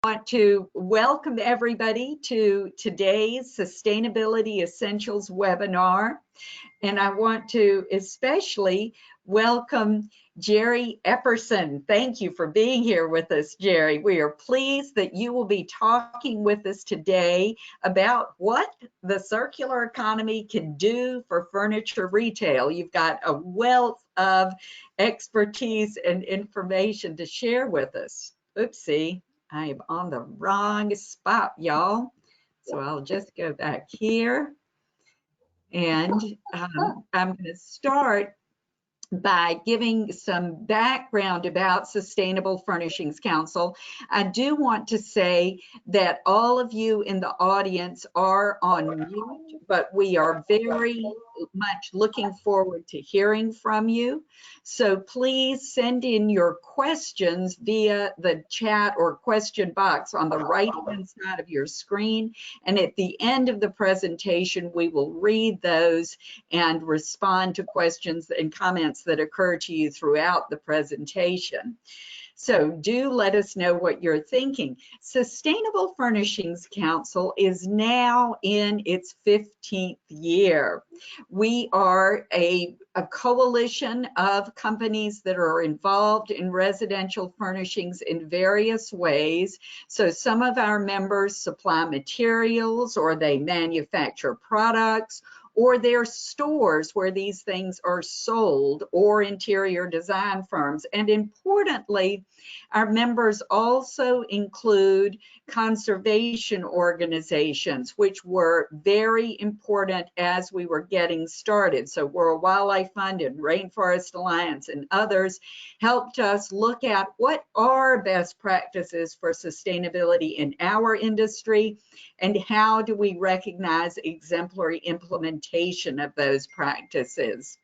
want to welcome everybody to today's Sustainability Essentials webinar. And I want to especially welcome Jerry Epperson. Thank you for being here with us, Jerry. We are pleased that you will be talking with us today about what the circular economy can do for furniture retail. You've got a wealth of expertise and information to share with us. Oopsie, I am on the wrong spot, y'all. So I'll just go back here. And I'm going to start by giving some background about Sustainable Furnishings Council. I do want to say that all of you in the audience are on mute, but we are very much looking forward to hearing from you. So please send in your questions via the chat or question box on the right-hand side of your screen. And at the end of the presentation, we will read those and respond to questions and comments that occur to you throughout the presentation. So do let us know what you're thinking. Sustainable Furnishings Council is now in its 15th year. We are a coalition of companies that are involved in residential furnishings in various ways. So some of our members supply materials, or they manufacture products, or they're stores where these things are sold, or interior design firms. And importantly, our members also include conservation organizations, which were very important as we were getting started. So World Wildlife Fund and Rainforest Alliance and others helped us look at what are best practices for sustainability in our industry, and how do we recognize exemplary implementation of those practices.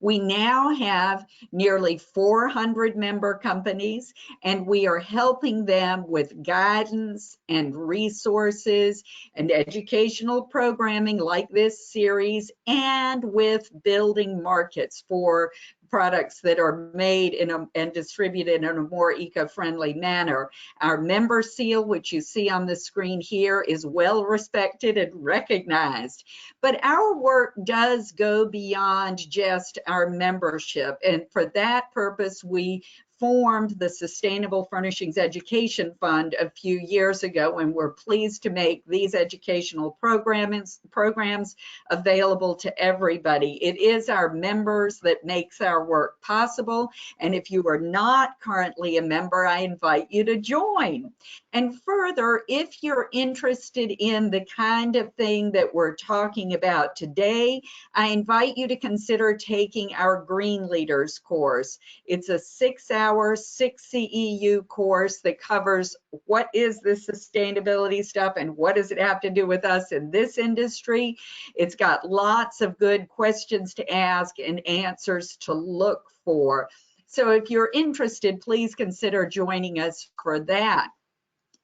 We now have nearly 400 member companies, and we are helping them with guidance and resources and educational programming like this series, and with building markets for products that are made and distributed in a more eco-friendly manner. Our member seal, which you see on the screen here, is well respected and recognized. But our work does go beyond just our membership, and for that purpose, we formed the Sustainable Furnishings Education Fund a few years ago, and we're pleased to make these educational programs available to everybody. It is our members that makes our work possible, and if you are not currently a member, I invite you to join. And further, if you're interested in the kind of thing that we're talking about today, I invite you to consider taking our Green Leaders course. It's a 6-hour, 6 CEU course that covers what is this sustainability stuff and what does it have to do with us in this industry. It's got lots of good questions to ask and answers to look for. So if you're interested, please consider joining us for that.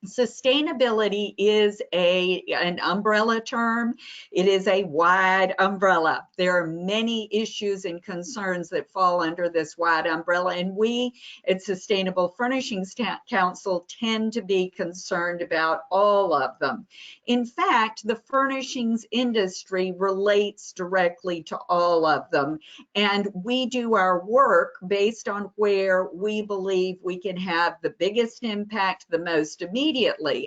Sustainability is an umbrella term. It is a wide umbrella. There are many issues and concerns that fall under this wide umbrella, and we at Sustainable Furnishings Council tend to be concerned about all of them. In fact, the furnishings industry relates directly to all of them, and we do our work based on where we believe we can have the biggest impact the most immediately.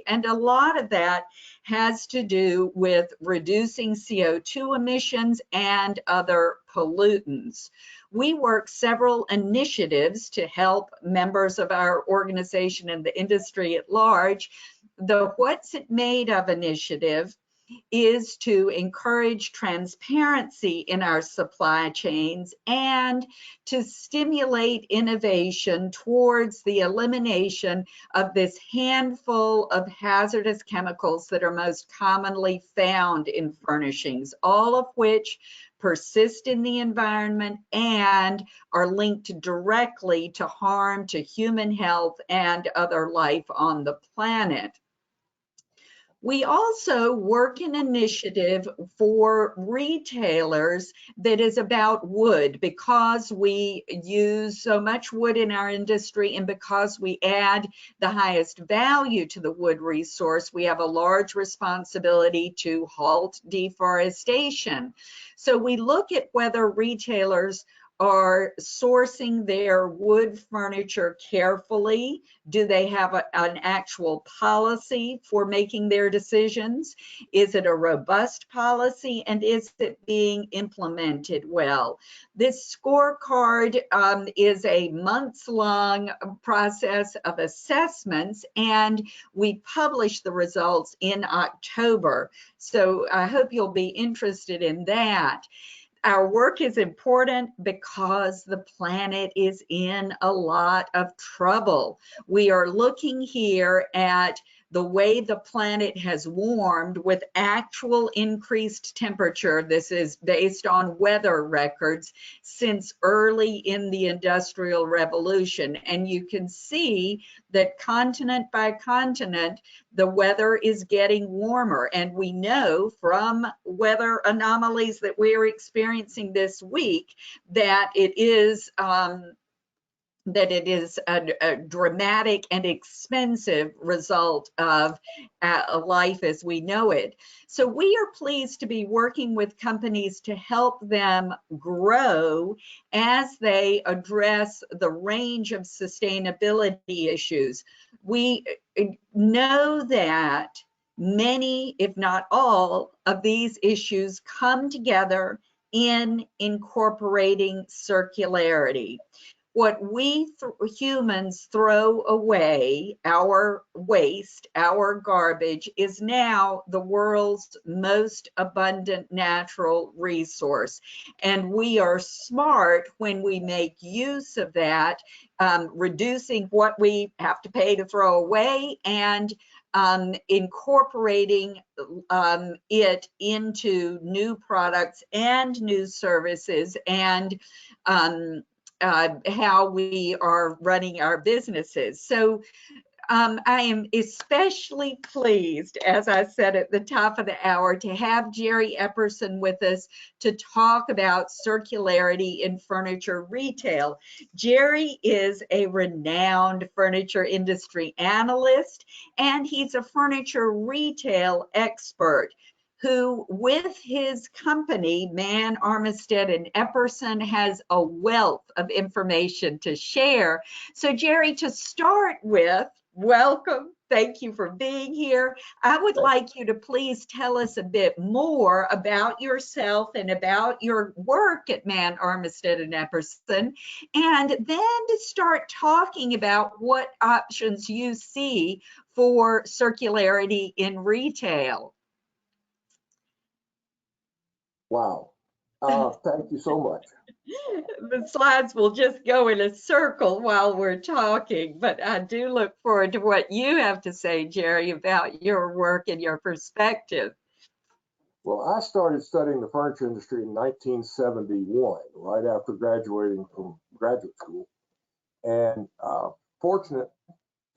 And a lot of that has to do with reducing CO2 emissions and other pollutants. We work several initiatives to help members of our organization and the industry at large. The What's It Made Of initiative is to encourage transparency in our supply chains and to stimulate innovation towards the elimination of this handful of hazardous chemicals that are most commonly found in furnishings, all of which persist in the environment and are linked directly to harm to human health and other life on the planet. We also work an initiative for retailers that is about wood, because we use so much wood in our industry and because we add the highest value to the wood resource. We have a large responsibility to halt deforestation. So we look at whether retailers are sourcing their wood furniture carefully. Do they have an actual policy for making their decisions? Is it a robust policy, and is it being implemented well? This scorecard is a months-long process of assessments, and we publish the results in October. So I hope you'll be interested in that. Our work is important because the planet is in a lot of trouble. We are looking here at the way the planet has warmed with actual increased temperature. This is based on weather records since early in the Industrial Revolution. And you can see that continent by continent, the weather is getting warmer. And we know from weather anomalies that we're experiencing this week that it is a dramatic and expensive result of life as we know it. So we are pleased to be working with companies to help them grow as they address the range of sustainability issues. We know that many, if not all, of these issues come together in incorporating circularity. What we humans throw away, our waste, our garbage, is now the world's most abundant natural resource. And we are smart when we make use of that, reducing what we have to pay to throw away and incorporating it into new products and new services, and how we are running our businesses. So I am especially pleased, as I said at the top of the hour, to have Jerry Epperson with us to talk about circularity in furniture retail. Jerry is a renowned furniture industry analyst, and he's a furniture retail expert who, with his company, Mann, Armistead, and Epperson, has a wealth of information to share. So, Jerry, to start with, welcome. Thank you for being here. I would like you to please tell us a bit more about yourself and about your work at Mann, Armistead, and Epperson, and then to start talking about what options you see for circularity in retail. Wow. Thank you so much. The slides will just go in a circle while we're talking, but I do look forward to what you have to say, Jerry, about your work and your perspective. Well, I started studying the furniture industry in 1971, right after graduating from graduate school, and fortunate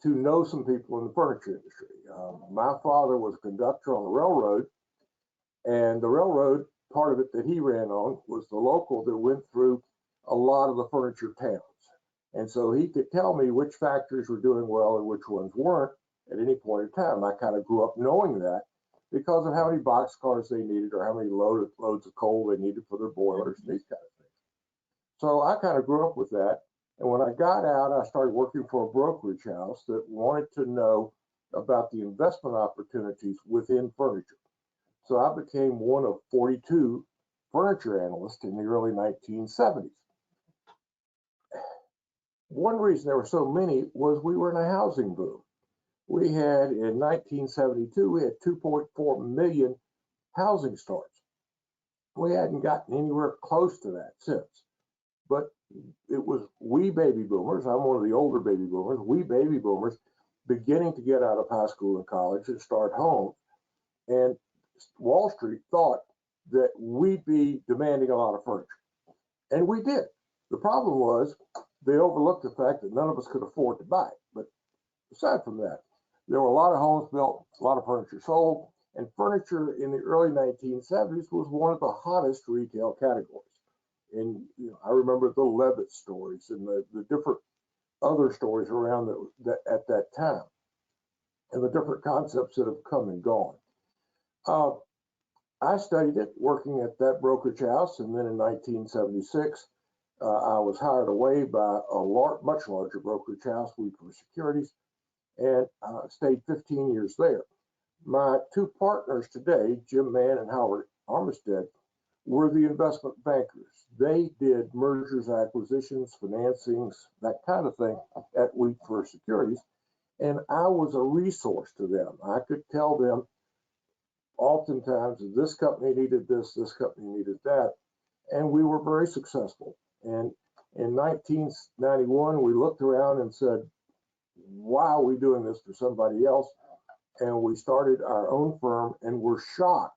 to know some people in the furniture industry. My father was a conductor on the railroad, and the railroad, part of it that he ran on was the local that went through a lot of the furniture towns. And so he could tell me which factories were doing well and which ones weren't at any point in time. I kind of grew up knowing that because of how many boxcars they needed or how many loads of coal they needed for their boilers and these kind of things. So I kind of grew up with that. And when I got out, I started working for a brokerage house that wanted to know about the investment opportunities within furniture. So I became one of 42 furniture analysts in the early 1970s. One reason there were so many was we were in a housing boom. We had, in 1972, we had 2.4 million housing starts. We hadn't gotten anywhere close to that since. But it was we baby boomers, I'm one of the older baby boomers, we baby boomers beginning to get out of high school and college and start homes. And Wall Street thought that we'd be demanding a lot of furniture. And we did. The problem was they overlooked the fact that none of us could afford to buy it. But aside from that, there were a lot of homes built, a lot of furniture sold, and furniture in the early 1970s was one of the hottest retail categories. And I remember the Levitt stories and the different other stories around that at that time, and the different concepts that have come and gone. I studied it working at that brokerage house, and then in 1976, I was hired away by a much larger brokerage house, for Securities, and stayed 15 years there. My two partners today, Jim Mann and Howard Armistead, were the investment bankers. They did mergers, acquisitions, financings, that kind of thing at Wheat for Securities, and I was a resource to them. I could tell them oftentimes this company needed this company needed that, and we were very successful. And in 1991, we looked around and said, why are we doing this for somebody else? And we started our own firm, and were shocked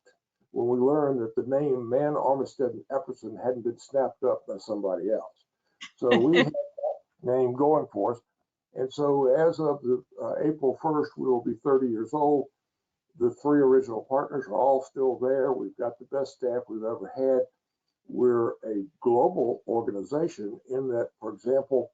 when we learned that the name Mann, Armistead, and Epperson hadn't been snapped up by somebody else. So we had that name going for us. And so as of April 1st, we will be 30 years old. The three original partners are all still there. We've got the best staff we've ever had. We're a global organization in that, for example,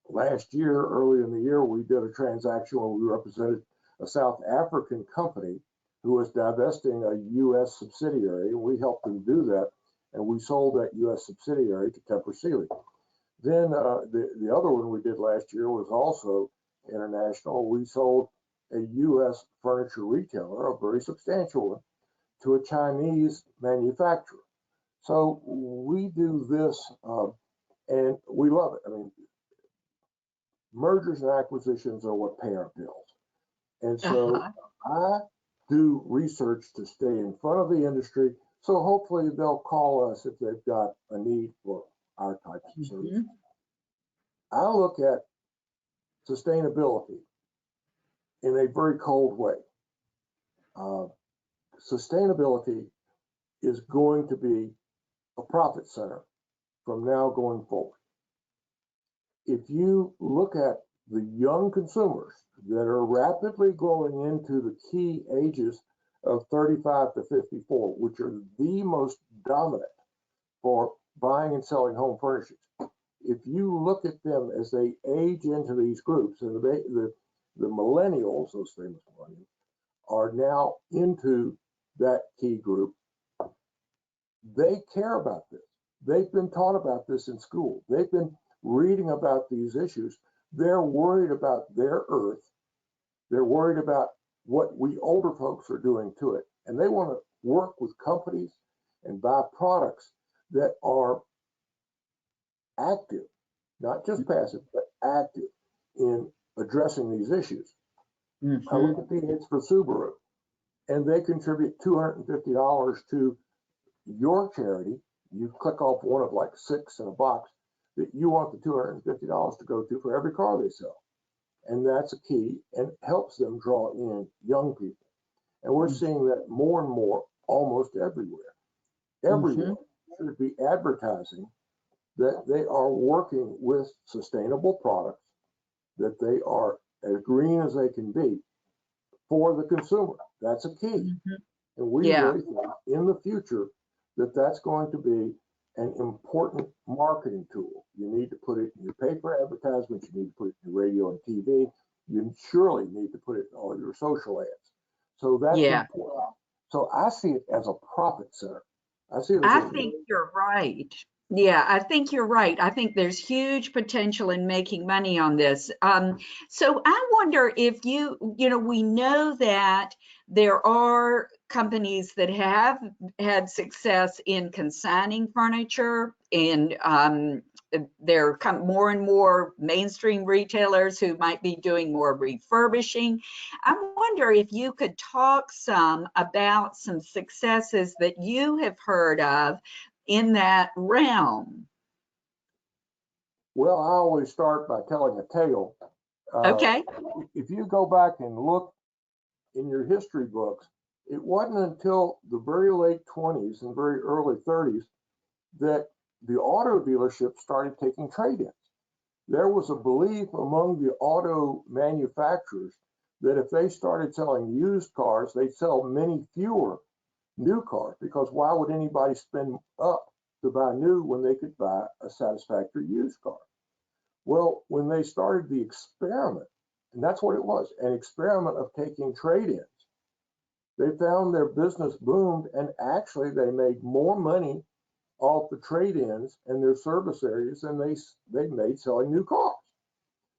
last year, early in the year, we did a transaction where we represented a South African company who was divesting a U.S. subsidiary, and we helped them do that, and we sold that U.S. subsidiary to Tempur Sealy. Then the other one we did last year was also international. We sold a U.S. furniture retailer, a very substantial one, to a Chinese manufacturer. So we do this, and we love it. I mean, mergers and acquisitions are what pay our bills. And so I do research to stay in front of the industry. So hopefully they'll call us if they've got a need for our types of services. I look at sustainability in a very cold way. Sustainability is going to be a profit center from now going forward. If you look at the young consumers that are rapidly growing into the key ages of 35 to 54, which are the most dominant for buying and selling home furnishings, if you look at them as they age into these groups, and the millennials, those famous millennials, are now into that key group, they care about this. They've been taught about this in school. They've been reading about these issues. They're worried about their earth. They're worried about what we older folks are doing to it. And they want to work with companies and buy products that are active, not just passive, but active in addressing these issues. I look at the ads for Subaru, and they contribute $250 to your charity. You click off one of like 6 in a box that you want the $250 to go to for every car they sell. And that's a key, and helps them draw in young people. And we're seeing that more and more almost everywhere. Everyone should be advertising that they are working with sustainable products, that they are as green as they can be for the consumer. That's a key. And we really think in the future that that's going to be an important marketing tool. You need to put it in your paper advertisements, you need to put it in your radio and TV, you surely need to put it in all your social ads. So that's important. So I see it as a profit center. I think you're right. Yeah, I think you're right. I think there's huge potential in making money on this. So I wonder if we know that there are companies that have had success in consigning furniture, and there come more and more mainstream retailers who might be doing more refurbishing. I wonder if you could talk some about some successes that you have heard of in that realm. Well, I always start by telling a tale. Okay. If you go back and look in your history books, it wasn't until the very late 20s and very early 30s that the auto dealerships started taking trade-ins. there was a belief among the auto manufacturers that if they started selling used cars, they'd sell many fewer new cars, because why would anybody spend up to buy new when they could buy a satisfactory used car? Well, when they started the experiment, and that's what it was, an experiment of taking trade-ins, they found their business boomed, and actually they made more money off the trade-ins and their service areas than they made selling new cars.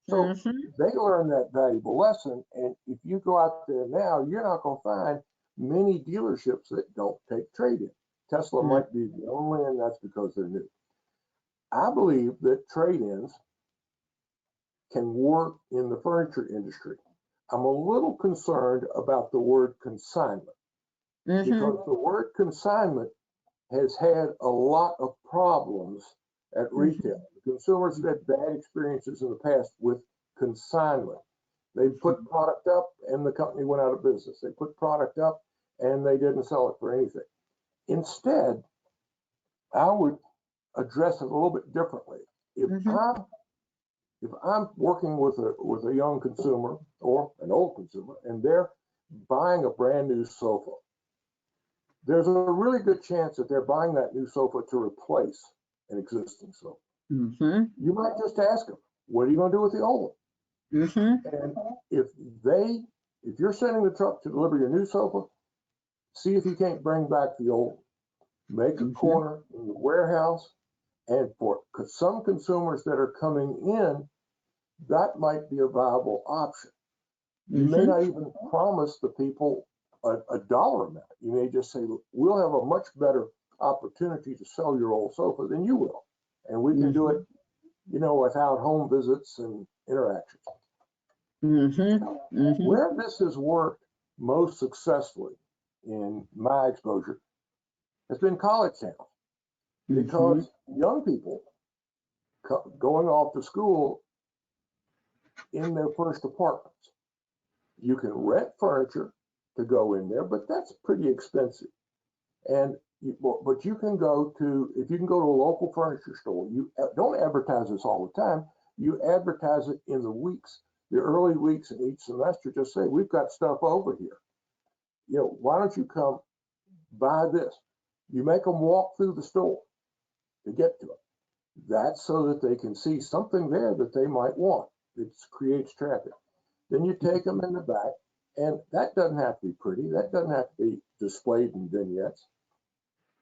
So they learned that valuable lesson. And if you go out there now, you're not going to find many dealerships that don't take trade-in. Tesla might be the only, and that's because they're new. I believe that trade-ins can work in the furniture industry. I'm a little concerned about the word consignment, because the word consignment has had a lot of problems at retail. Consumers have had bad experiences in the past with consignment. They put product up and the company went out of business. They put product up and they didn't sell it for anything. Instead, I would address it a little bit differently. If I'm working with a young consumer or an old consumer, and they're buying a brand new sofa, there's a really good chance that they're buying that new sofa to replace an existing sofa. You might just ask them, what are you going to do with the old one? And if you're sending the truck to deliver your new sofa, see if you can't bring back the old one. Make a corner in the warehouse, and for some consumers that are coming in, that might be a viable option. You may not even promise the people a dollar amount. You may just say, we'll have a much better opportunity to sell your old sofa than you will. And we can do it, without home visits and interactions. Where this has worked most successfully in my exposure has been college towns, because young people going off to school in their first apartments, you can rent furniture to go in there, but that's pretty expensive. And but you can go to, if you can go to a local furniture store, you don't advertise this all the time. You advertise it in the early weeks in each semester. Just say, we've got stuff over here. Why don't you come buy this? You make them walk through the store to get to it. That's so that they can see something there that they might want. It creates traffic. Then you take them in the back, and that doesn't have to be pretty. That doesn't have to be displayed in vignettes.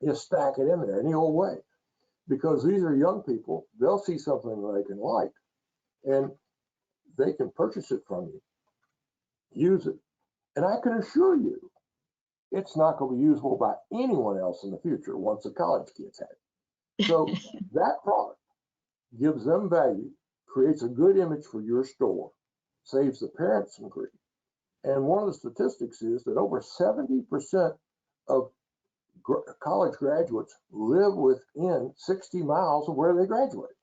You stack it in there any old way, because these are young people. They'll see something they can like, and they can purchase it from you, use it. And I can assure you, it's not going to be usable by anyone else in the future once the college kids have it. So that product gives them value, creates a good image for your store, saves the parents some grief. And one of the statistics is that over 70% of college graduates live within 60 miles of where they graduated.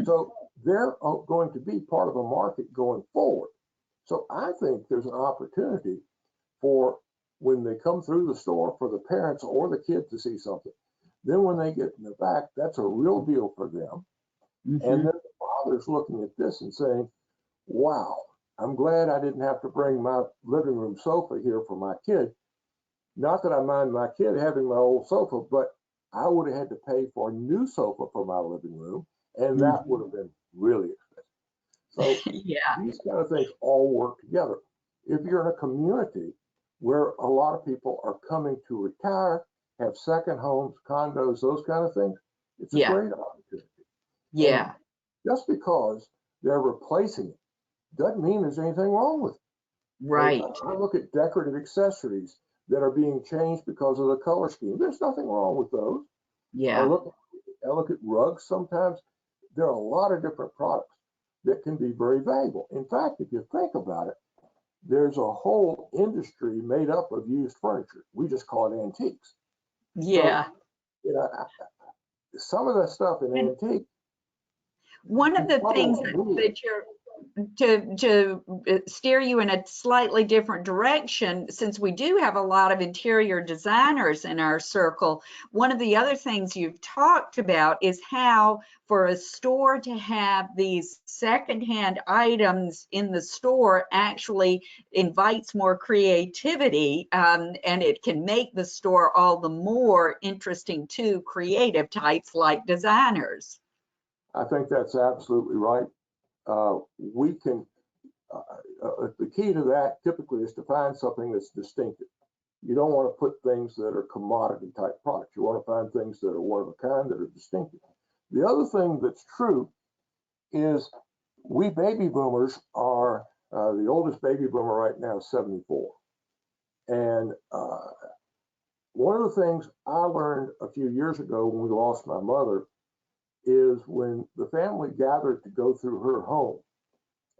So they're going to be part of a market going forward. So I think there's an opportunity for, when they come through the store, for the parents or the kids to see something. Then when they get in the back, that's a real deal for them. And then the father's looking at this and saying, wow, I'm glad I didn't have to bring my living room sofa here for my kid. Not that I mind my kid having my old sofa, but I would have had to pay for a new sofa for my living room, and that would have been really expensive. So these kind of things all work together. If you're in a community where a lot of people are coming to retire, have second homes, condos, those kind of things, it's a great opportunity. And just because they're replacing it doesn't mean there's anything wrong with it. Right. I look at decorative accessories that are being changed because of the color scheme. There's nothing wrong with those. I look at rugs sometimes. There are a lot of different products that can be very valuable. In fact, if you think about it, there's a whole industry made up of used furniture. We just call it antiques. So, some of the stuff in antique. One of the things that to steer you in a slightly different direction, since we do have a lot of interior designers in our circle, one of the other things you've talked about is how for a store to have these secondhand items in the store actually invites more creativity, and it can make the store all the more interesting to creative types like designers. I think that's absolutely right. We can, the key to that typically is to find something that's distinctive. You don't want to put things that are commodity type products. You want to find things that are one of a kind, that are distinctive. The other thing that's true is we baby boomers are, the oldest baby boomer right now is 74. And one of the things I learned a few years ago when we lost my mother is when the family gathered to go through her home,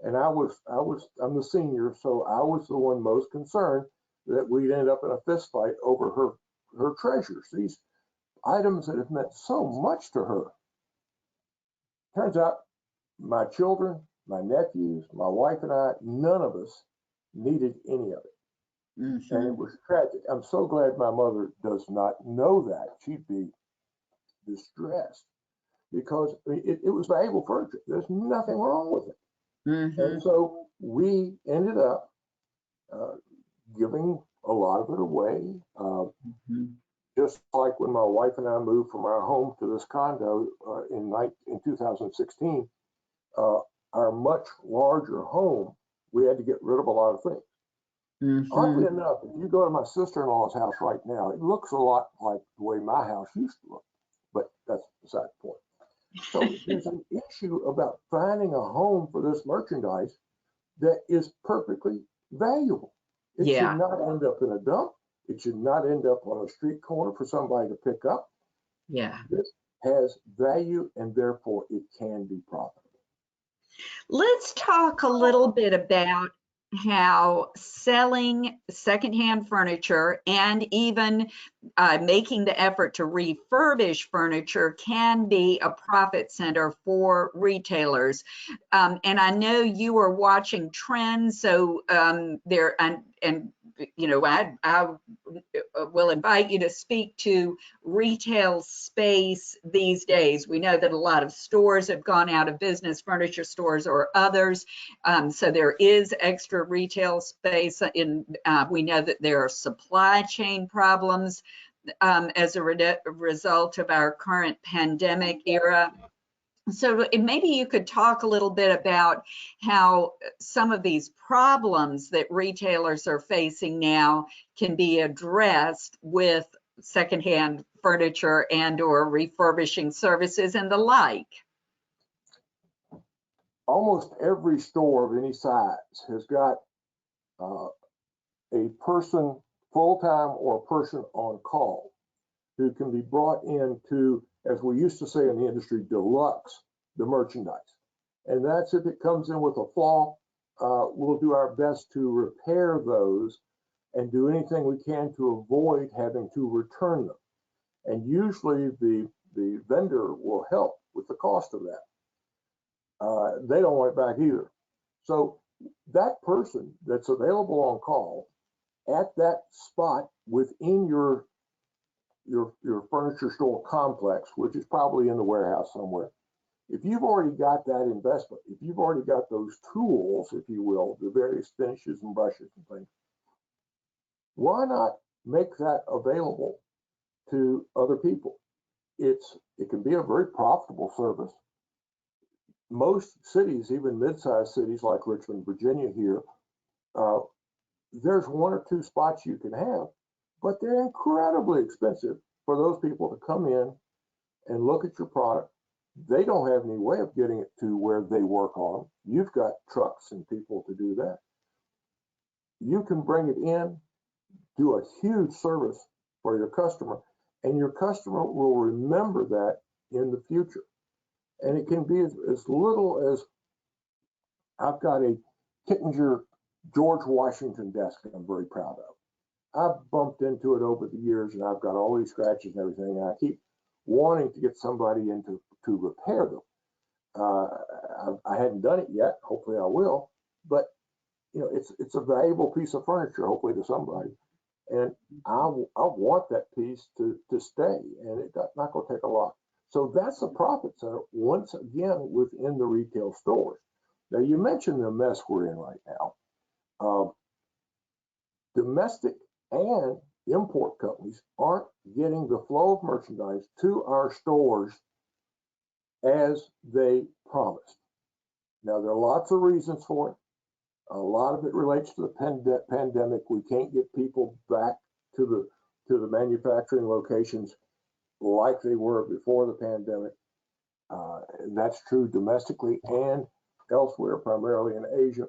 and I'm the senior, so I was the one most concerned that we'd end up in a fist fight over her treasures, these items that have meant so much to her. Turns out my children, my nephews, my wife and I, none of us needed any of it. Mm-hmm. And it was tragic. I'm so glad my mother does not know that. She'd be distressed, because it was valuable furniture. There's nothing wrong with it. Mm-hmm. And so we ended up giving a lot of it away. Just like when my wife and I moved from our home to this condo in 2016, our much larger home, we had to get rid of a lot of things. Oddly enough, if you go to my sister-in-law's house right now, it looks a lot like the way my house used to look, but that's beside the point. So there's an issue about finding a home for this merchandise that is perfectly valuable. It should not end up in a dump. It should not end up on a street corner for somebody to pick up. Yeah. This has value, and therefore it can be profitable. Let's talk a little bit about how selling secondhand furniture and even making the effort to refurbish furniture can be a profit center for retailers. And I know you are watching trends, so there, and you know, I will invite you to speak to retail space these days. We know that a lot of stores have gone out of business, furniture stores or others. So there is extra retail space. We know that there are supply chain problems as a result of our current pandemic era. So maybe you could talk a little bit about how some of these problems that retailers are facing now can be addressed with secondhand furniture and or refurbishing services and the like. Almost every store of any size has got a person full-time or a person on call who can be brought in to, as we used to say in the industry, deluxe the merchandise. And that's if it comes in with a flaw, we'll do our best to repair those and do anything we can to avoid having to return them. And usually the vendor will help with the cost of that. They don't want it back either. So that person that's available on call at that spot within your furniture store complex, which is probably in the warehouse somewhere, if you've already got that investment, if you've already got those tools, if you will, the various finishes and brushes and things, why not make that available to other people? It can be a very profitable service. Most cities, even mid-sized cities like Richmond, Virginia here, there's one or two spots you can have, but they're incredibly expensive for those people to come in and look at your product. They don't have any way of getting it to where they work on. You've got trucks and people to do that. You can bring it in, do a huge service for your customer, and your customer will remember that in the future. And it can be as little as, I've got a Kittinger George Washington desk that I'm very proud of. I've bumped into it over the years, and I've got all these scratches and everything, and I keep wanting to get somebody in to repair them. I hadn't done it yet. Hopefully I will. But you know, it's a valuable piece of furniture, hopefully to somebody. And I want that piece to stay, and it's not going to take a lot. So that's a profit center once again within the retail stores. Now you mentioned the mess we're in right now. Domestic and import companies aren't getting the flow of merchandise to our stores as they promised. Now there are lots of reasons for it. A lot of it relates to the pandemic. We can't get people back to the manufacturing locations like they were before the pandemic. That's true domestically and elsewhere, primarily in Asia.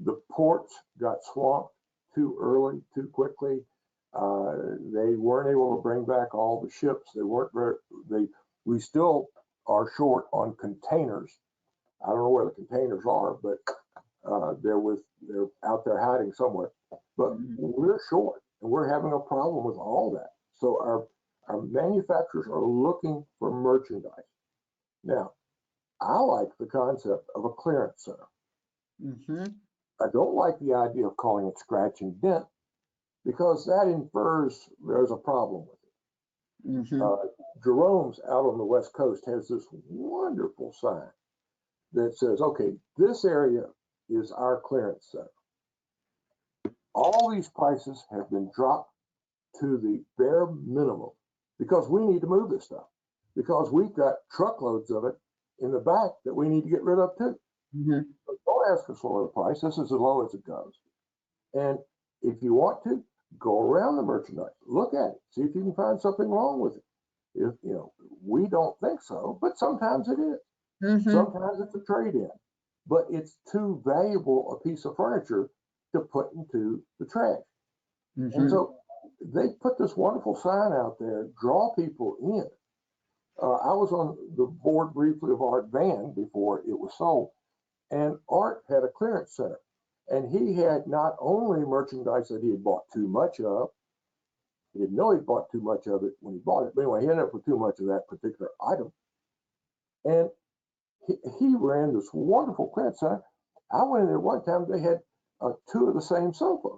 The ports got swamped too early, too quickly. They weren't able to bring back all the ships. We still are short on containers. I don't know where the containers are, but they're out there hiding somewhere. But we're short, and we're having a problem with all that. So our manufacturers are looking for merchandise. Now, I like the concept of a clearance center. Mm-hmm. I don't like the idea of calling it scratch and dent because that infers there's a problem with it. Mm-hmm. Jerome's out on the West Coast has this wonderful sign that says, okay, this area is our clearance center. All these prices have been dropped to the bare minimum because we need to move this stuff, because we've got truckloads of it in the back that we need to get rid of too. Mm-hmm. So don't ask us for the price. This is as low as it goes. And if you want to, go around the merchandise, look at it, see if you can find something wrong with it. If you know, we don't think so, but sometimes it is. Mm-hmm. Sometimes it's a trade-in, but it's too valuable a piece of furniture to put into the trash. Mm-hmm. And so they put this wonderful sign out there, draw people in. I was on the board briefly of Art Van before it was sold, and Art had a clearance center, and he had not only merchandise that he had bought too much of. He didn't know he bought too much of it when he bought it, but anyway, he ended up with too much of that particular item. And he ran this wonderful clearance center. I went in there one time, they had two of the same sofa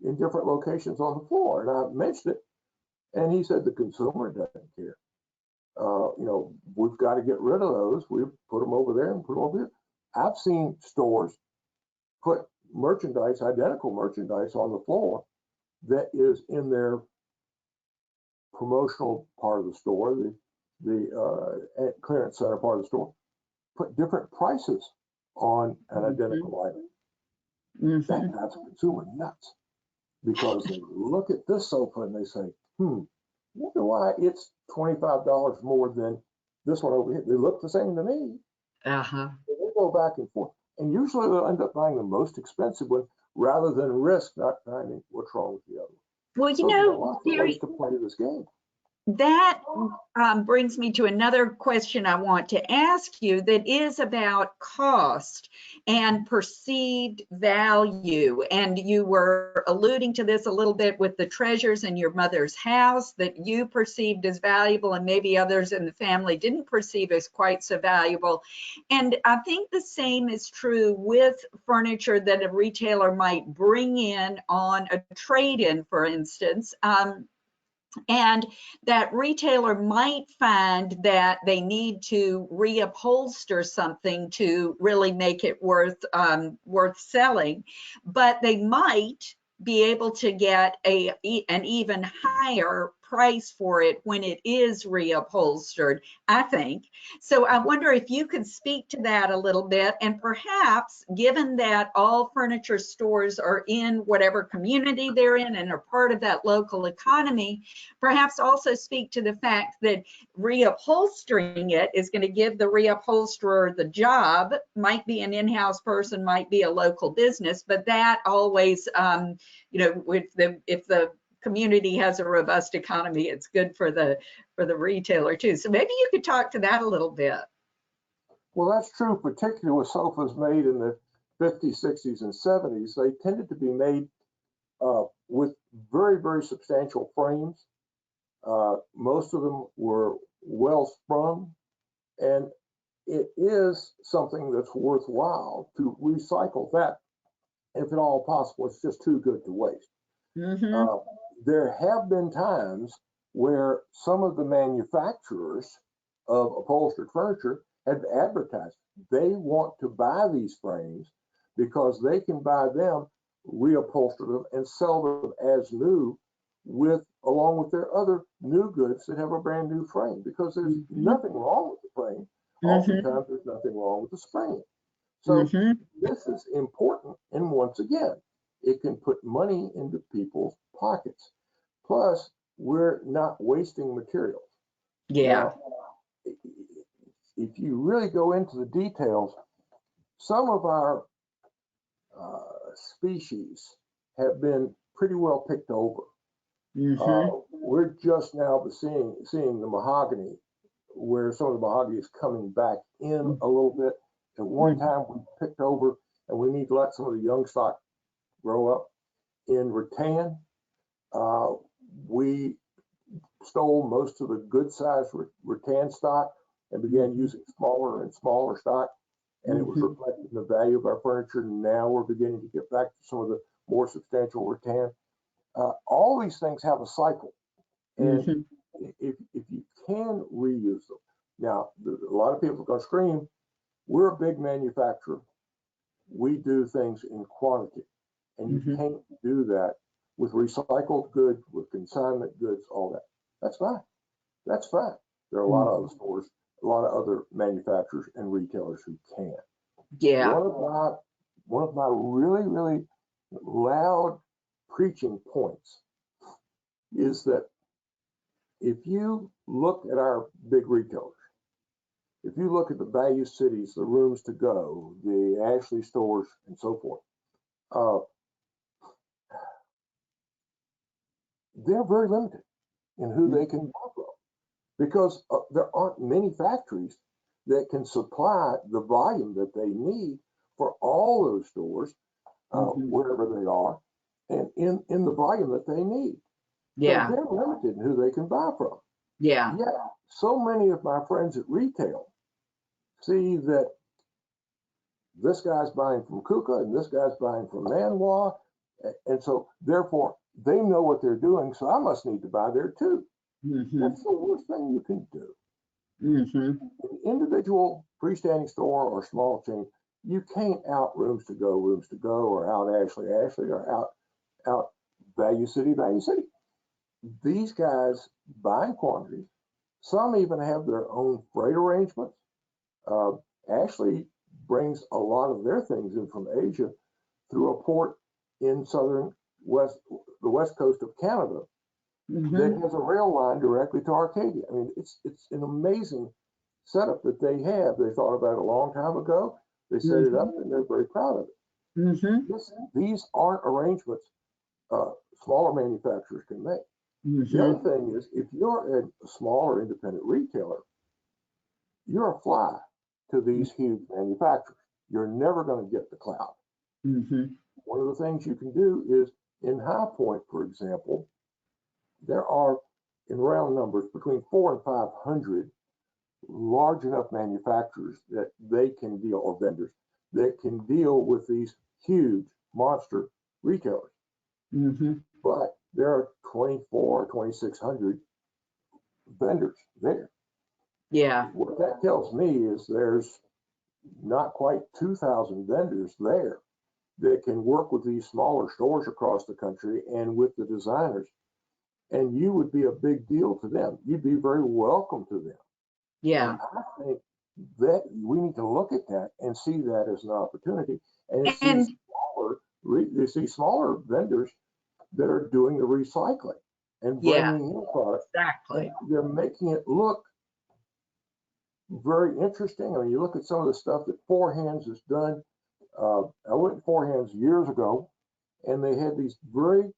in different locations on the floor, and I mentioned it, and he said the consumer doesn't care. You know, we've got to get rid of those. We put them over there and put them over here. I've seen stores put merchandise, identical merchandise, on the floor that is in their promotional part of the store, the clearance center part of the store, put different prices on an identical item. Mm-hmm. That drives the consumer nuts because they look at this sofa and they say, wonder why it's $25 more than this one over here. They look the same to me. Uh-huh. They go back and forth. And usually they'll end up buying the most expensive one rather than risk not finding what's wrong with the other one. Well, you So there are know, lots of ways to play this game. that brings me to another question I want to ask you that is about cost and perceived value. And you were alluding to this a little bit with the treasures in your mother's house that you perceived as valuable and maybe others in the family didn't perceive as quite so valuable. And I think the same is true with furniture that a retailer might bring in on a trade-in, for instance. And that retailer might find that they need to reupholster something to really make it worth selling, but they might be able to get an even higher price for it when it is reupholstered, I think. So I wonder if you could speak to that a little bit, and perhaps, given that all furniture stores are in whatever community they're in and are part of that local economy, perhaps also speak to the fact that reupholstering it is going to give the reupholsterer the job. Might be an in-house person, might be a local business, but that always, you know, if the community has a robust economy, it's good for the retailer too. So maybe you could talk to that a little bit. Well, that's true, particularly with sofas made in the 50s, 60s, and 70s. They tended to be made with very, very substantial frames. Most of them were well sprung, and it is something that's worthwhile to recycle that. If at all possible, it's just too good to waste. Mm-hmm. There have been times where some of the manufacturers of upholstered furniture have advertised they want to buy these frames because they can buy them, reupholster them, and sell them as new along with their other new goods that have a brand new frame, because there's nothing wrong with the frame. Oftentimes there's nothing wrong with the spring. So this is important, and once again, it can put money into people's pockets. Plus, we're not wasting materials. Yeah. Now, if you really go into the details, some of our species have been pretty well picked over. We're just now seeing the mahogany, where some of the mahogany is coming back in a little bit. At one time, we picked over, and we need to let some of the young stock grow up. In rattan, we stole most of the good size rattan stock and began using smaller and smaller stock, and it was reflecting the value of our furniture. Now we're beginning to get back to some of the more substantial rattan. All these things have a cycle, and if you can reuse them. Now, a lot of people are going to scream, we're a big manufacturer. We do things in quantity, and you can't do that with recycled goods, with consignment goods, all that. That's fine. That's fine. There are a lot of other stores, a lot of other manufacturers and retailers who can. Yeah. One of my really, really loud preaching points is that if you look at our big retailers, if you look at the Value Cities, the Rooms to Go, the Ashley stores, and so forth, they're very limited in who they can buy from, because there aren't many factories that can supply the volume that they need for all those stores, wherever they are, and in the volume that they need. Yeah. So they're limited in who they can buy from. Yeah. Yet, so many of my friends at retail see that this guy's buying from Kuka and this guy's buying from Manoir, and so therefore they know what they're doing, so I must need to buy there too. That's the worst thing you can do. An individual freestanding store or small chain, you can't out Rooms to Go, or out Ashley, or out Value City. These guys buy in quantities. Some even have their own freight arrangements. Ashley brings a lot of their things in from Asia through a port in the west coast of Canada that has a rail line directly to Arcadia. I mean, it's an amazing setup that they have. They thought about it a long time ago. They set it up, and they're very proud of it. These aren't arrangements smaller manufacturers can make. The other thing is, if you're a smaller independent retailer, you're a fly to these huge manufacturers. You're never going to get the clout. One of the things you can do is, in High Point, for example, there are, in round numbers, between 400 and 500 large enough manufacturers that they can deal, or vendors, that can deal with these huge monster retailers. But there are 24, 2,600 vendors there. Yeah. What that tells me is there's not quite 2,000 vendors there that can work with these smaller stores across the country and with the designers. And you would be a big deal to them. You'd be very welcome to them. Yeah. And I think that we need to look at that and see that as an opportunity, and see smaller vendors that are doing the recycling and bringing in products. Exactly. They're making it look very interesting. I mean, you look at some of the stuff that Four Hands has done. I went to Four Hands years ago, and they had these very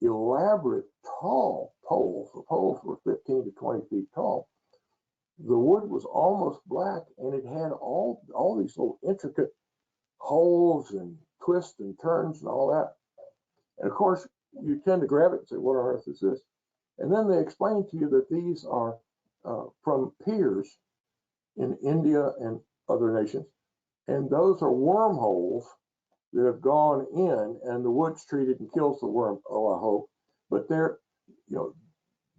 elaborate, tall poles. The poles were 15 to 20 feet tall. The wood was almost black, and it had all these little intricate holes and twists and turns and all that. And of course, you tend to grab it and say, what on earth is this? And then they explain to you that these are from piers in India and other nations. And those are wormholes that have gone in, and the wood's treated and kills the worm, oh, I hope. But they're, you know,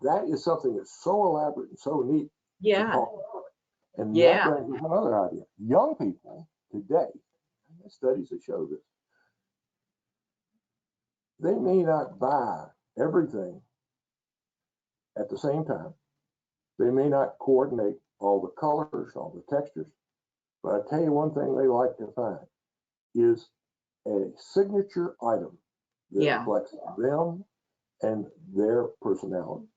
that is something that's so elaborate and so neat to Yeah. talk about. And that Yeah. brings us another idea. Young people today, and there's studies that show this, they may not buy everything at the same time. They may not coordinate all the colors, all the textures. But I tell you one thing they like to find is a signature item that Yeah. reflects them and their personality.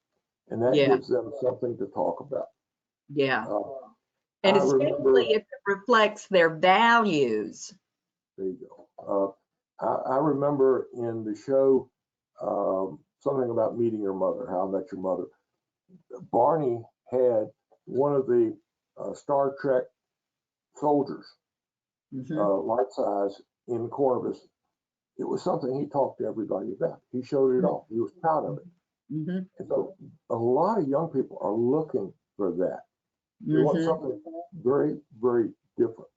And that Yeah. gives them something to talk about. Yeah. I And remember, especially if it reflects their values. there you go. I remember in the show, something about meeting your mother, How I Met Your Mother. Barney had one of the Star Trek soldiers, life size, in Corvus. It was something he talked to everybody about. He showed it off. He was proud of it. And so a lot of young people are looking for that. They want something very, very different.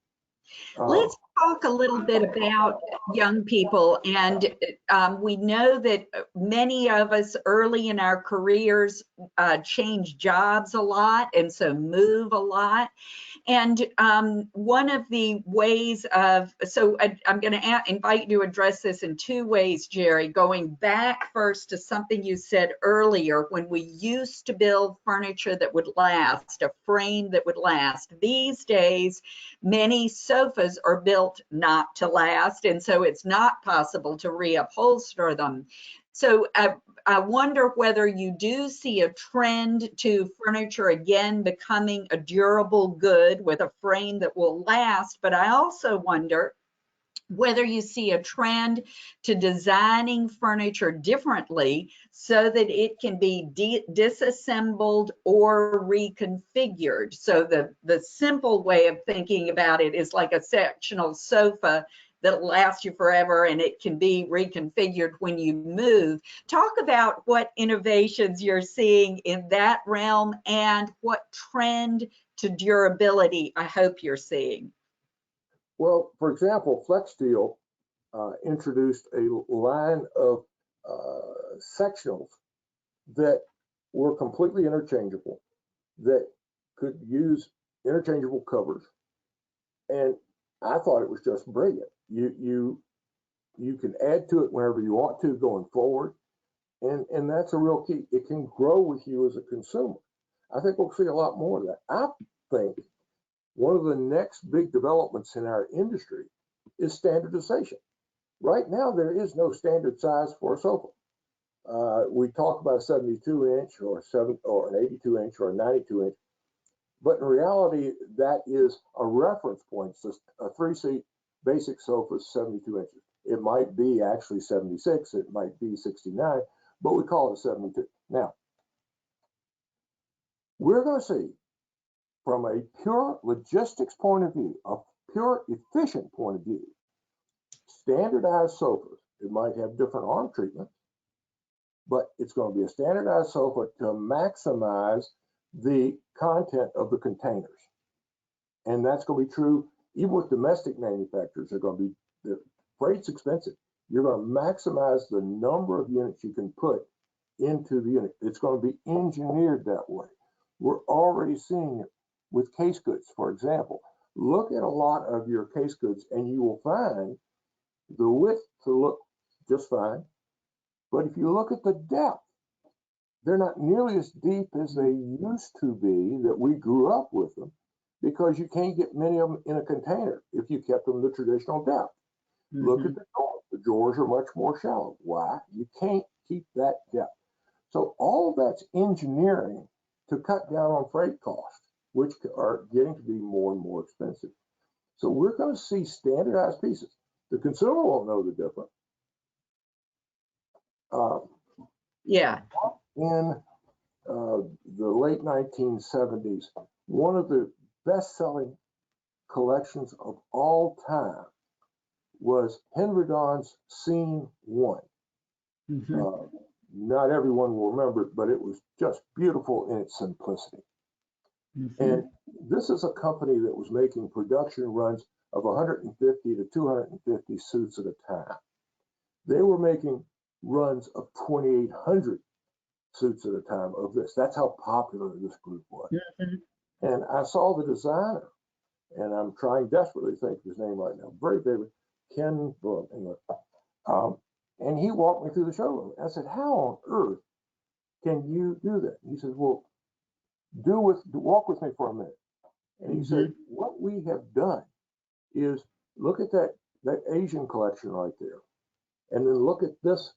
Let's talk a little bit about young people. And we know that many of us early in our careers change jobs a lot, and so move a lot. And one of the ways of, so I'm going to invite you to address this in two ways, Jerry, going back first to something you said earlier, when we used to build furniture that would last, a frame that would last. These days, many sofas are built not to last, and so it's not possible to reupholster them. So I wonder whether you do see a trend to furniture again becoming a durable good with a frame that will last, but I also wonder whether you see a trend to designing furniture differently so that it can be disassembled or reconfigured. So the simple way of thinking about it is like a sectional sofa that'll last you forever and it can be reconfigured when you move. Talk about what innovations you're seeing in that realm and what trend to durability I hope you're seeing. Well, for example, Flex Steel introduced a line of sectionals that were completely interchangeable, that could use interchangeable covers. And I thought it was just brilliant. You can add to it whenever you want to going forward. And that's a real key. It can grow with you as a consumer. I think we'll see a lot more of that. I think one of the next big developments in our industry is standardization. Right now, there is no standard size for a sofa. We talk about a 72-inch or an 82-inch or a 92-inch, but in reality, that is a reference point. So a 3-seat basic sofa is 72 inches. It might be actually 76, it might be 69, but we call it a 72. Now, we're going to see, from a pure logistics point of view, a pure efficient point of view, standardized sofas. It might have different arm treatments, but it's going to be a standardized sofa to maximize the content of the containers. And that's going to be true even with domestic manufacturers. They're going to be, the freight's expensive. You're going to maximize the number of units you can put into the unit. It's going to be engineered that way. We're already seeing it with case goods, for example. Look at a lot of your case goods and you will find the width to look just fine. But if you look at the depth, they're not nearly as deep as they used to be that we grew up with them, because you can't get many of them in a container if you kept them the traditional depth. Look at the drawers. The drawers are much more shallow. Why? You can't keep that depth. So all of that's engineering to cut down on freight costs, which are getting to be more and more expensive. So we're going to see standardized pieces. The consumer won't know the difference. Yeah. In the late 1970s, one of the best-selling collections of all time was Henrydons Scene 1. Not everyone will remember it, but it was just beautiful in its simplicity. And this is a company that was making production runs of 150 to 250 suits at a time. They were making runs of 2,800 suits at a time of this. That's how popular this group was. And I saw the designer, and I'm trying desperately to think of his name right now. Very favorite, Ken Book. And he walked me through the showroom. I said, "How on earth can you do that?" He says, "Well, walk with me for a minute." And he said, "What we have done is look at that Asian collection right there, and then look at this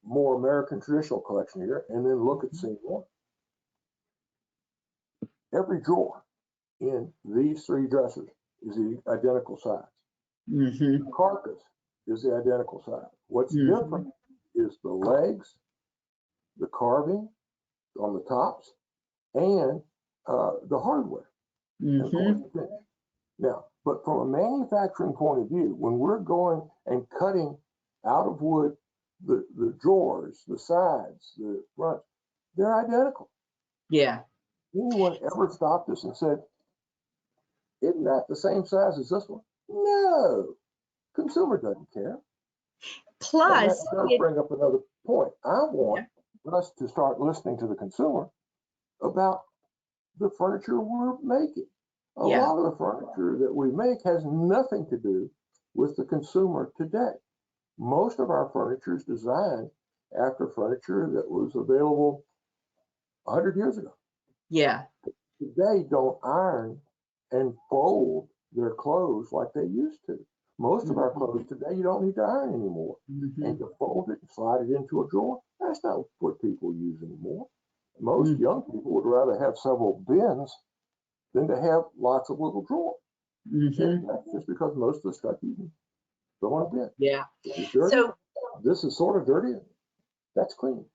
more American traditional collection here, and then look at scene one. Every drawer in these three dressers is the identical size. The carcass is the identical size. What's different is the legs, the carving on the tops, and the hardware. And of course, the finish. Now, but from a manufacturing point of view, when we're going and cutting out of wood the drawers, the sides, the front, they're identical. Yeah. Anyone ever stopped us and said, "Isn't that the same size as this one?" No, consumer doesn't care. Plus, that does bring up another point. I want us to start listening to the consumer about the furniture we're making. A lot of the furniture that we make has nothing to do with the consumer today. Most of our furniture is designed after furniture that was available 100 years ago. Yeah. Today don't iron and fold their clothes like they used to. Most of our clothes today, you don't need to iron anymore. And to fold it and slide it into a drawer, that's not what people use anymore. Most young people would rather have several bins than to have lots of little drawers. And that's just because most of the stuff you can throw in a bin. Yeah. It's dirty. So this is sort of dirty. That's clean.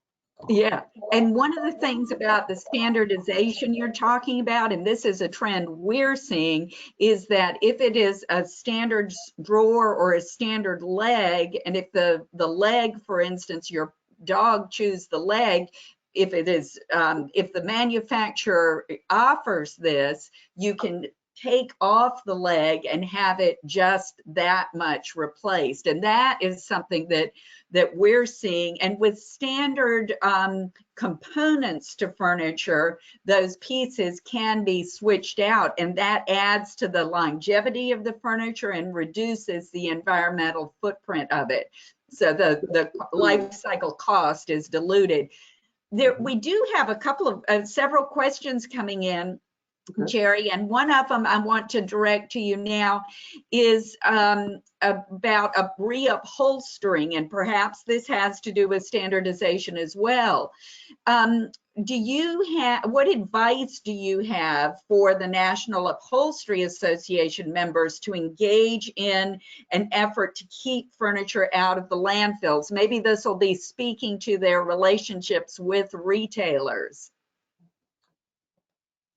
yeah. And one of the things about the standardization you're talking about, and this is a trend we're seeing, is that if it is a standard drawer or a standard leg, and if the leg, for instance, your dog chews the leg, if it is, if the manufacturer offers this, you can take off the leg and have it just that much replaced. And that is something that we're seeing. And with standard components to furniture, those pieces can be switched out, and that adds to the longevity of the furniture and reduces the environmental footprint of it. So the life cycle cost is diluted. We do have a couple of several questions coming in, Jerry, and one of them I want to direct to you now is about a reupholstering, and perhaps this has to do with standardization as well. Do you have, what advice do you have for the National Upholstery Association members to engage in an effort to keep furniture out of the landfills? Maybe this will be speaking to their relationships with retailers.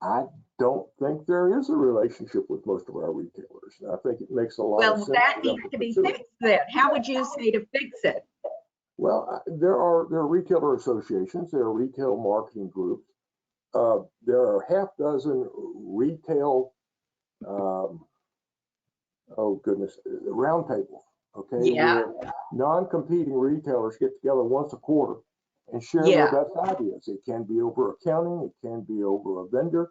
I don't think there is a relationship with most of our retailers. I think it makes a lot of sense. Well, that needs to be fixed then. How would you say to fix it? Well, there are retailer associations, there are retail marketing groups. There are half dozen retail, roundtables, okay? Yeah. Where non-competing retailers get together once a quarter and share their best ideas. It can be over accounting, it can be over a vendor,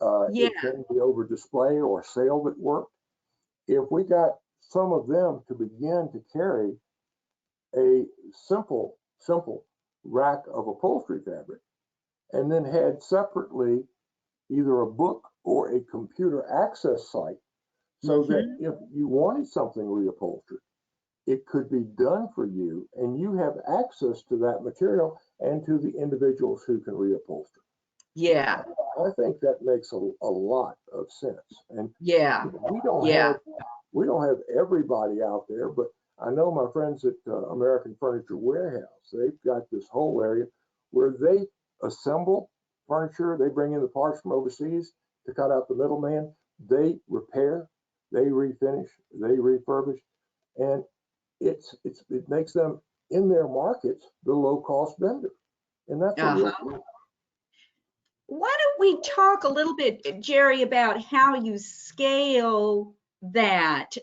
it can be over display or sale that worked. If we got some of them to begin to carry a simple rack of upholstery fabric, and then had separately either a book or a computer access site, so that if you wanted something reupholstered, it could be done for you, and you have access to that material and to the individuals who can reupholster. Yeah. I think that makes a lot of sense. And we don't have everybody out there, but I know my friends at American Furniture Warehouse, they've got this whole area where they assemble furniture, they bring in the parts from overseas to cut out the middleman, they repair, they refinish, they refurbish, and it makes them in their markets the low-cost vendor, and that's a real thing. What we talk a little bit, Jerry, about how you scale that?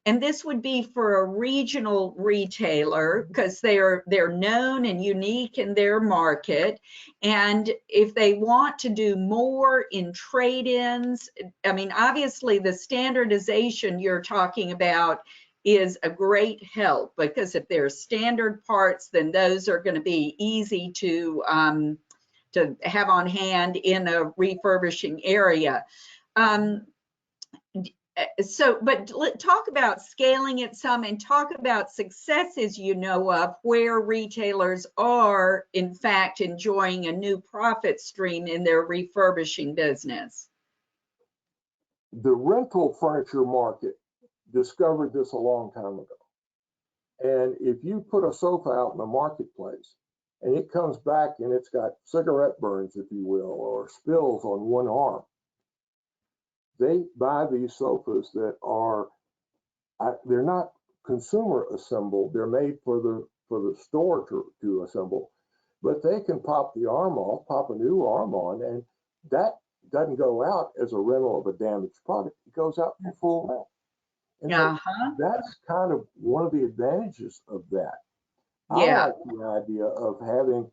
And this would be for a regional retailer because they're known and unique in their market. And if they want to do more in trade-ins, I mean, obviously the standardization you're talking about is a great help, because if they're standard parts, then those are going to be easy to have on hand in a refurbishing area. But talk about scaling it some, and talk about successes you know of where retailers are in fact enjoying a new profit stream in their refurbishing business. The rental furniture market discovered this a long time ago. And if you put a sofa out in the marketplace and it comes back and it's got cigarette burns, if you will, or spills on one arm, they buy these sofas that are, they're not consumer assembled, they're made for the store to assemble, but they can pop the arm off, pop a new arm on, and that doesn't go out as a rental of a damaged product. It goes out for full rent. And that's kind of one of the advantages of that. Yeah. I like the idea of having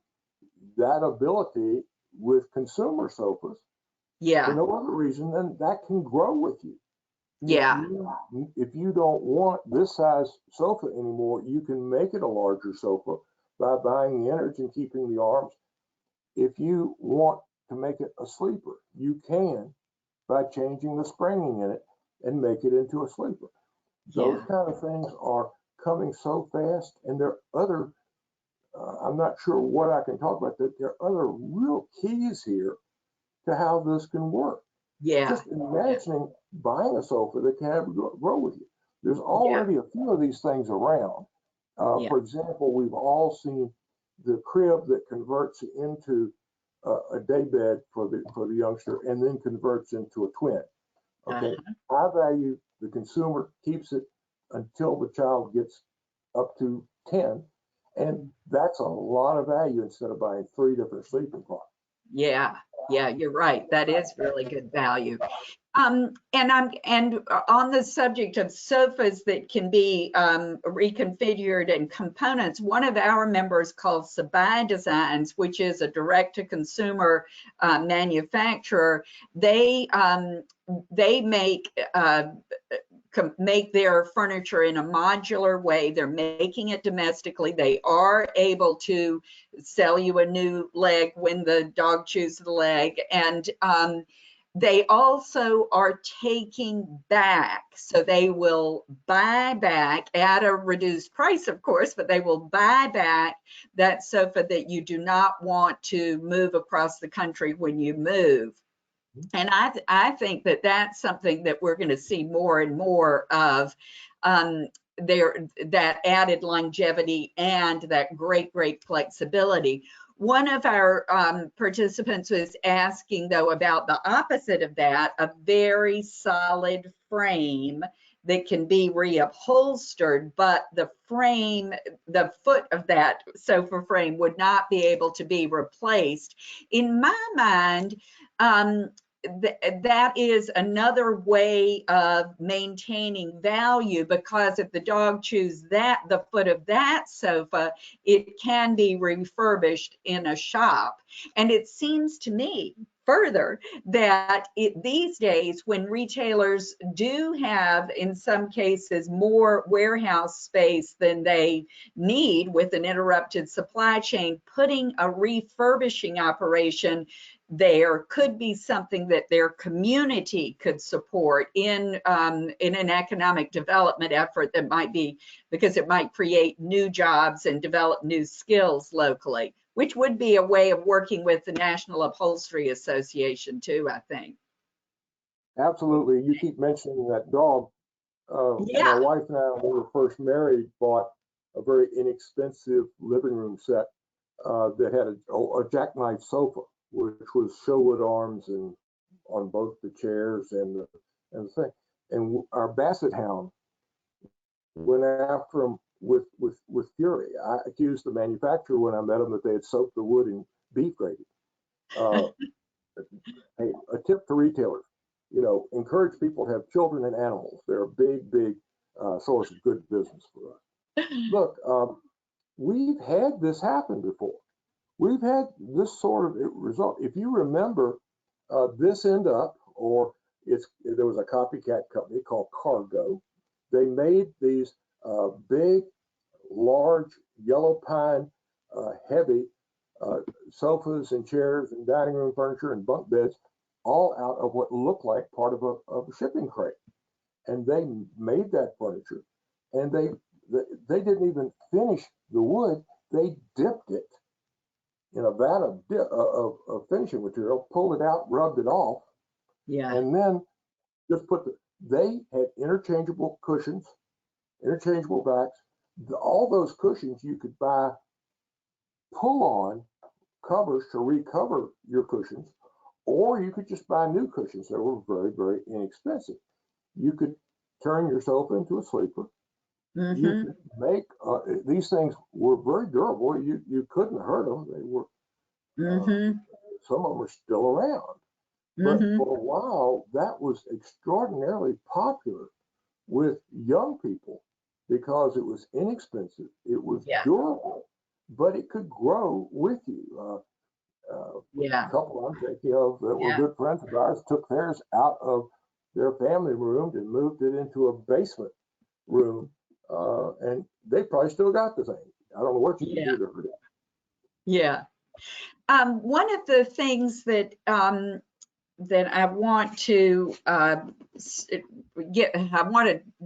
that ability with consumer sofas. Yeah. For no other reason than that can grow with you. Yeah. If you don't want this size sofa anymore, you can make it a larger sofa by buying the innards and keeping the arms. If you want to make it a sleeper, you can by changing the springing in it and make it into a sleeper. Those kind of things are coming so fast, and there are other, I'm not sure what I can talk about, that there are other real keys here to how this can work. Yeah. Just imagining buying a sofa that can have grow with you. There's already a few of these things around. For example, we've all seen the crib that converts into a day bed for the youngster and then converts into a twin. Okay, high value. The consumer keeps it until the child gets up to 10, and that's a lot of value instead of buying 3 different sleeping pods. Yeah, you're right. That is really good value. And on the subject of sofas that can be reconfigured and components, one of our members called Sabai Designs, which is a direct-to-consumer manufacturer, they make their furniture in a modular way. They're making it domestically. They are able to sell you a new leg when the dog chews the leg, and they also are taking back. So they will buy back at a reduced price, of course, but they will buy back that sofa that you do not want to move across the country when you move. And I think that that's something that we're going to see more and more of, that added longevity and that great flexibility. One of our participants was asking, though, about the opposite of that, a very solid frame that can be reupholstered, but the frame, the foot of that sofa frame would not be able to be replaced. In my mind, that is another way of maintaining value, because if the dog chews the foot of that sofa, it can be refurbished in a shop. And it seems to me further that these days, when retailers do have, in some cases, more warehouse space than they need with an interrupted supply chain, putting a refurbishing operation there could be something that their community could support in an economic development effort that might be, because it might create new jobs and develop new skills locally, which would be a way of working with the National Upholstery Association too, I think. Absolutely. You keep mentioning that dog. My wife and I, when we were first married, bought a very inexpensive living room set that had a jackknife sofa, which was Sherwood arms and on both the chairs and the thing. And our Basset Hound went after him with fury. I accused the manufacturer when I met him that they had soaked the wood in beef gravy. Hey, a tip to retailers, encourage people to have children and animals. They're a big source of good business for us. Look, we've had this happen before. We've had this sort of result. If you remember, this end up, or there was a copycat company called Cargo. They made these big, large, yellow pine, heavy sofas and chairs and dining room furniture and bunk beds, all out of what looked like part of a shipping crate. And they made that furniture, and they didn't even finish the wood. They dipped it in a vat of finishing material, pulled it out, rubbed it off, and then just they had interchangeable cushions, interchangeable backs. All those cushions you could buy pull-on covers to recover your cushions, or you could just buy new cushions that were very inexpensive. You could turn your sofa into a sleeper. You could make these things were very durable. You couldn't hurt them. They were some of them are still around. But for a while, that was extraordinarily popular with young people because it was inexpensive, it was durable, but it could grow with you. A couple I'm thinking of that were good friends of ours took theirs out of their family room and moved it into a basement room, and they probably still got the thing. I don't know what you can do to hurt it. Yeah. One of the things that I want to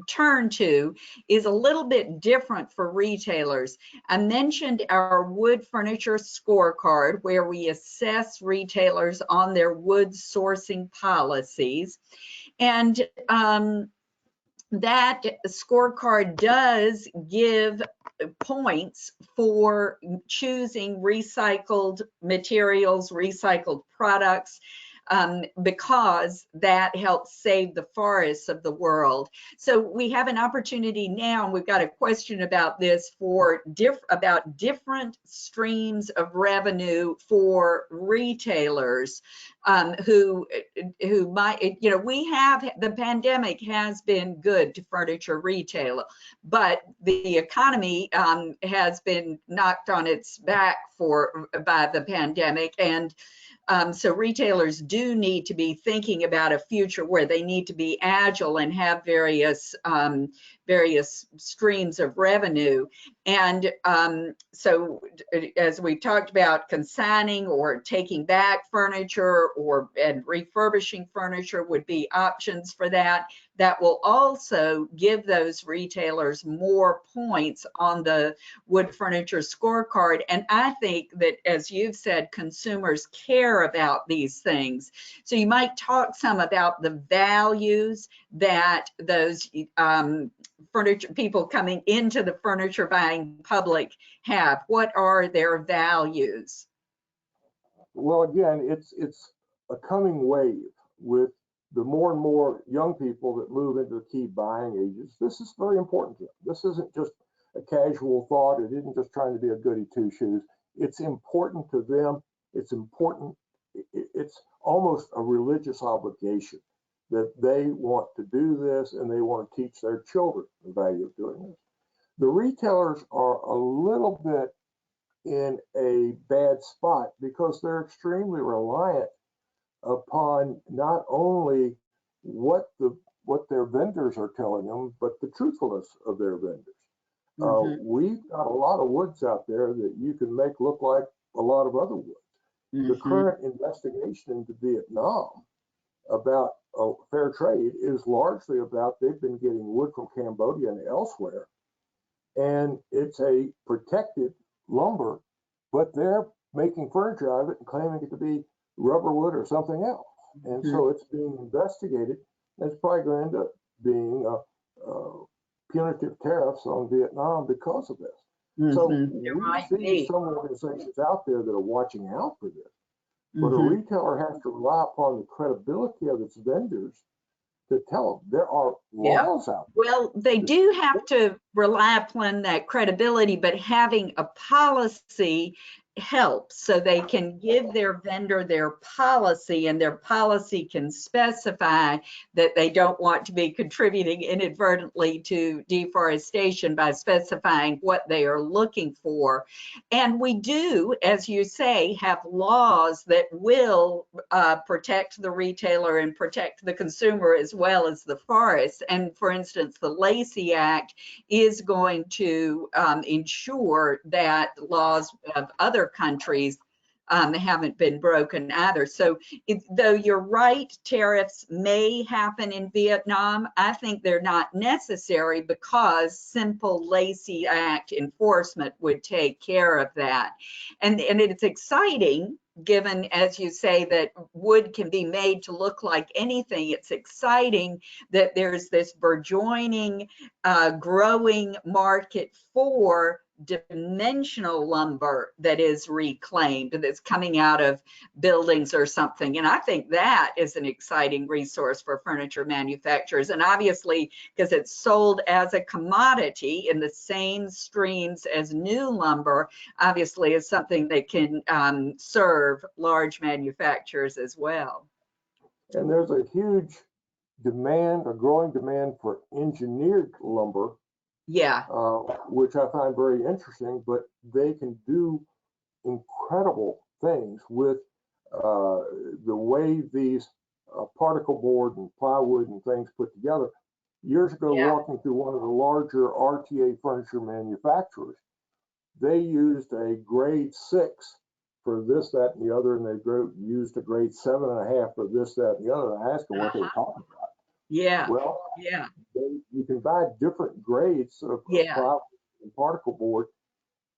turn to is a little bit different for retailers. I mentioned our wood furniture scorecard, where we assess retailers on their wood sourcing policies. And that scorecard does give points for choosing recycled materials, recycled products, because that helps save the forests of the world. So we have an opportunity now, and we've got a question about this about different streams of revenue for retailers who might, the pandemic has been good to furniture retail, but the economy has been knocked on its back by the pandemic, and so retailers do need to be thinking about a future where they need to be agile and have various streams of revenue. And so as we talked about, consigning or taking back furniture and refurbishing furniture would be options for that. That will also give those retailers more points on the wood furniture scorecard. And I think that, as you've said, consumers care about these things. So you might talk some about the values that those furniture people coming into the furniture buying public have. What are their values? Well, again, it's a coming wave with the more and more young people that move into the key buying ages. This is very important to them. This isn't just a casual thought. It isn't just trying to be a goody two-shoes. It's important to them. It's important. It's almost a religious obligation that they want to do this, and they want to teach their children the value of doing this. The retailers are a little bit in a bad spot because they're extremely reliant upon not only what their vendors are telling them, but the truthfulness of their vendors. We've got a lot of woods out there that you can make look like a lot of other woods. The current investigation into Vietnam about fair trade is largely about they've been getting wood from Cambodia and elsewhere, and it's a protected lumber, but they're making furniture out of it and claiming it to be rubber wood or something else. And so it's being investigated. It's probably going to end up being punitive tariffs on Vietnam because of this. So we see some organizations out there that are watching out for this. But a retailer has to rely upon the credibility of its vendors to tell them there are laws out there. Well, they do have to rely upon that credibility, but having a policy helps, so they can give their vendor their policy, and their policy can specify that they don't want to be contributing inadvertently to deforestation by specifying what they are looking for. And we do, as you say, have laws that will protect the retailer and protect the consumer as well as the forest. And for instance, the Lacey Act is going to ensure that laws of other countries haven't been broken either. So though you're right, tariffs may happen in Vietnam, I think they're not necessary because simple Lacey Act enforcement would take care of that. And it's exciting, given, as you say, that wood can be made to look like anything. It's exciting that there's this burgeoning, growing market for dimensional lumber that is reclaimed, that's coming out of buildings or something. And I think that is an exciting resource for furniture manufacturers. And obviously, because it's sold as a commodity in the same streams as new lumber, obviously is something that can serve large manufacturers as well. And there's a huge demand, a growing demand for engineered lumber. Yeah. Which I find very interesting, but they can do incredible things with the way these particle board and plywood and things put together. Years ago, walking through one of the larger RTA furniture manufacturers, they used a grade 6 for this, that, and the other, and they used a grade 7.5 for this, that, and the other. And I asked them what they were talking about. Yeah. Well, yeah. You can buy different grades of plywood and particle board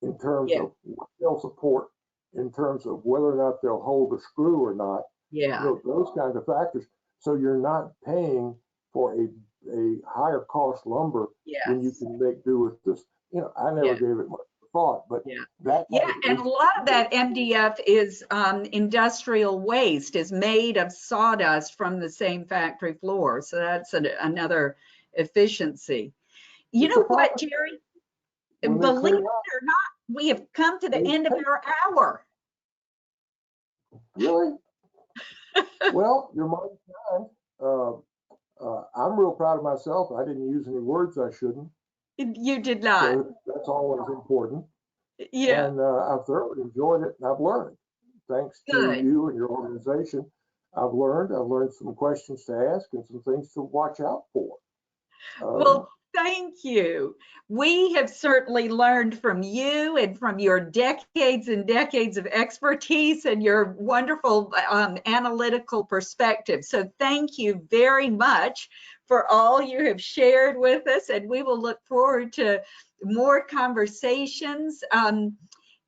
in terms of what they'll support, in terms of whether or not they'll hold a screw or not. Yeah. You know, those kinds of factors. So you're not paying for a higher cost lumber when you can make do with this. You know, I never gave it much thought, but and a lot of that MDF is industrial waste, is made of sawdust from the same factory floor. So that's another efficiency. You know what, Jerry? Believe it or not, we have come to the end of our hour. Really? Well, you're mighty kind. I'm real proud of myself. I didn't use any words I shouldn't. You did not. So that's always important. Yeah. And I've thoroughly enjoyed it, and I've learned. Thanks to you and your organization, I've learned some questions to ask and some things to watch out for. Well, thank you. We have certainly learned from you and from your decades and decades of expertise and your wonderful analytical perspective. So thank you very much for all you have shared with us, and we will look forward to more conversations.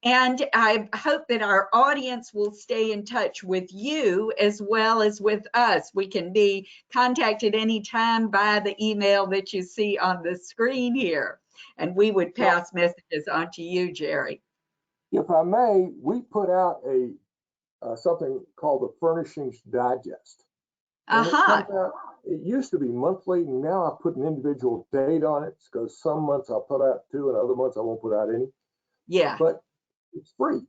And I hope that our audience will stay in touch with you as well as with us. We can be contacted anytime by the email that you see on the screen here. And we would pass messages on to you, Jerry. If I may, we put out something called the Furnishings Digest. It used to be monthly, and now I put an individual date on it, because some months I'll put out 2 and other months I won't put out any. Yeah. But it's free.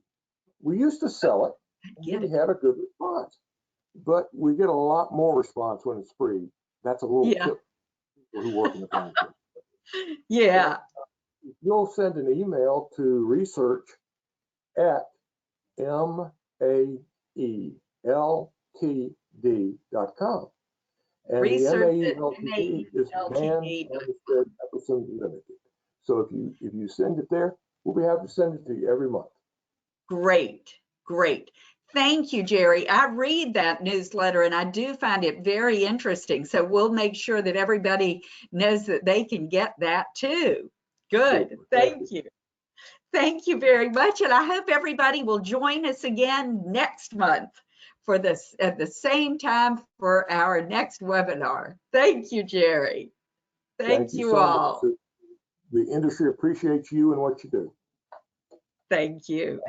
We used to sell it. We had a good response, but we get a lot more response when it's free. That's a little tip for people who work in the furniture. Yeah. So you'll send an email to research@maeltd.com. And Research the MAELTD is Epperson Limited. So if you send it there, we'll be happy to send it to you every month. Great, great. Thank you, Jerry. I read that newsletter and I do find it very interesting. So we'll make sure that everybody knows that they can get that too. Good. Thank you. Thank you very much. And I hope everybody will join us again next month for this at the same time for our next webinar. Thank you, Jerry. Thank you so all. Much. The industry appreciates you and what you do. Thank you.